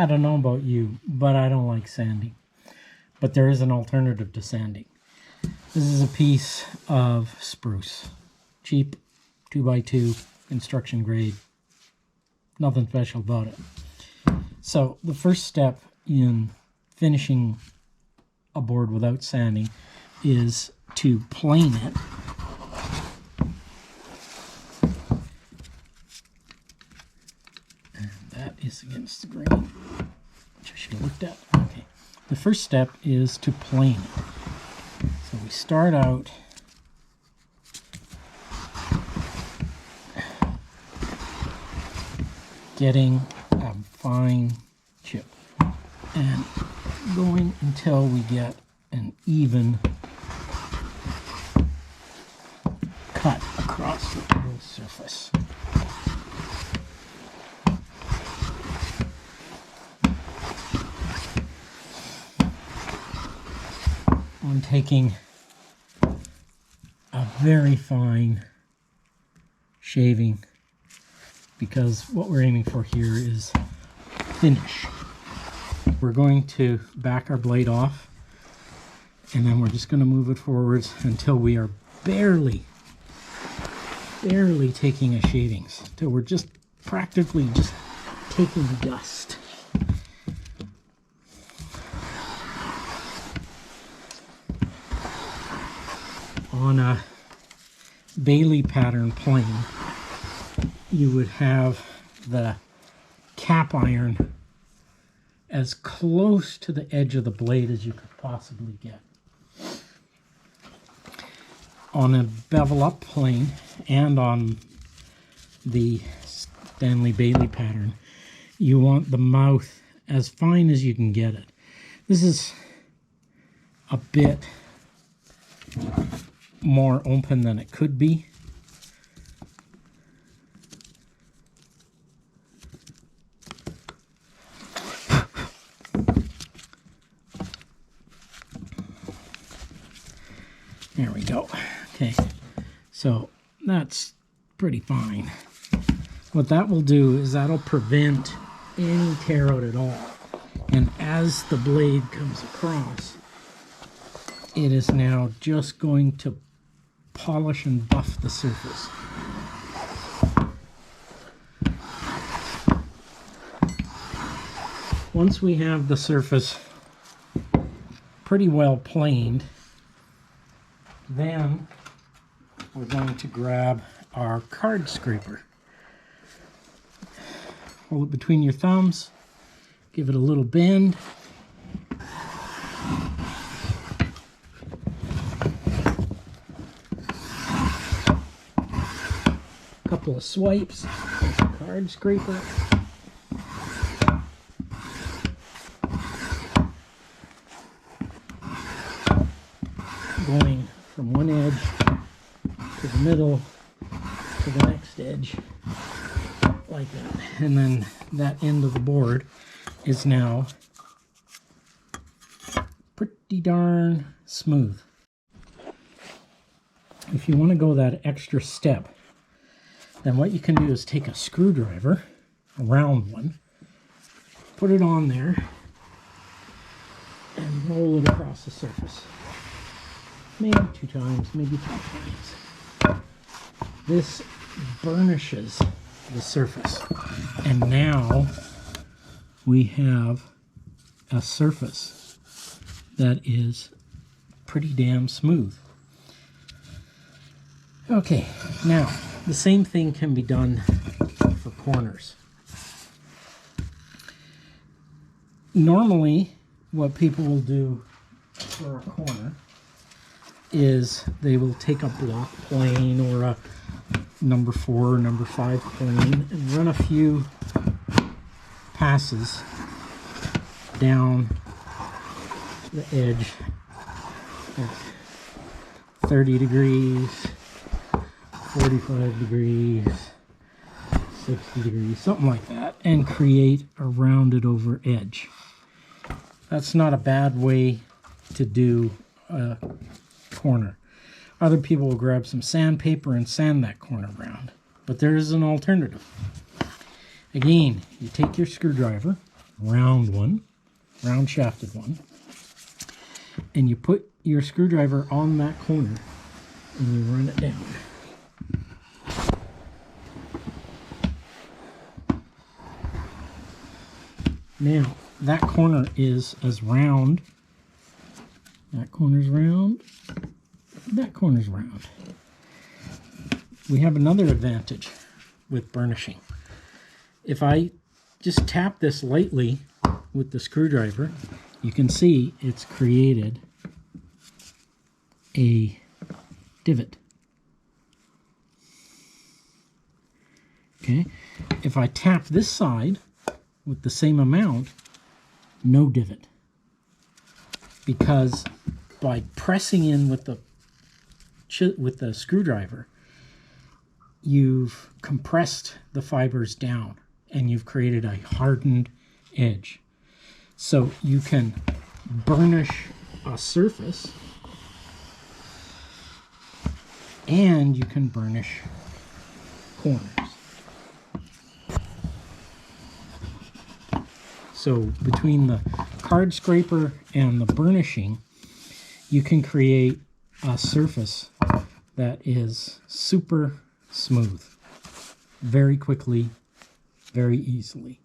I don't know about you, but I don't like sanding. But there is an alternative to sanding. This is a piece of spruce. Cheap, 2x2, construction grade. Nothing special about it. So the first step in finishing a board without sanding is to plane it. And that is against the grain, which I should have looked at. Okay. The first step is to plane it. So we start out getting a fine chip and going until we get an even cut across the whole surface. I'm taking a very fine shaving because what we're aiming for here is finish. We're going to back our blade off and then we're just going to move it forwards until we are barely taking a shavings, till we're just practically just taking dust. On a Bailey pattern plane, you would have the cap iron as close to the edge of the blade as you could possibly get. On a bevel up plane and on the Stanley Bailey pattern, you want the mouth as fine as you can get it. This is a bit more open than it could be. There we go. Okay, so that's pretty fine. What that will do is that'll prevent any tear out at all. And as the blade comes across, it is now just going to polish and buff the surface. Once we have the surface pretty well planed, then we're going to grab our card scraper. Hold it between your thumbs, give it a little bend. Couple of swipes with the card scraper. Going from one edge to the middle to the next edge like that. And then that end of the board is now pretty darn smooth. If you want to go that extra step, then what you can do is take a screwdriver, a round one, put it on there, and roll it across the surface. Maybe 2 times, maybe 3 times. This burnishes the surface. And now we have a surface that is pretty damn smooth. Okay, now the same thing can be done for corners. Normally, what people will do for a corner is they will take a block plane or a number 4 or number 5 plane and run a few passes down the edge at 30 degrees, 45 degrees, 60 degrees, something like that, and create a rounded over edge. That's not a bad way to do a corner. Other people will grab some sandpaper and sand that corner round, but there is an alternative. Again, you take your screwdriver, round one, round shafted one, and you put your screwdriver on that corner and you run it down. Now, that corner is as round. That corner's round. That corner's round. We have another advantage with burnishing. If I just tap this lightly with the screwdriver, you can see it's created a divot. Okay, if I tap this side with the same amount, no divot. Because by pressing in with the screwdriver, you've compressed the fibers down and you've created a hardened edge. So you can burnish a surface and you can burnish corners. So between the card scraper and the burnishing, you can create a surface that is super smooth, very quickly, very easily.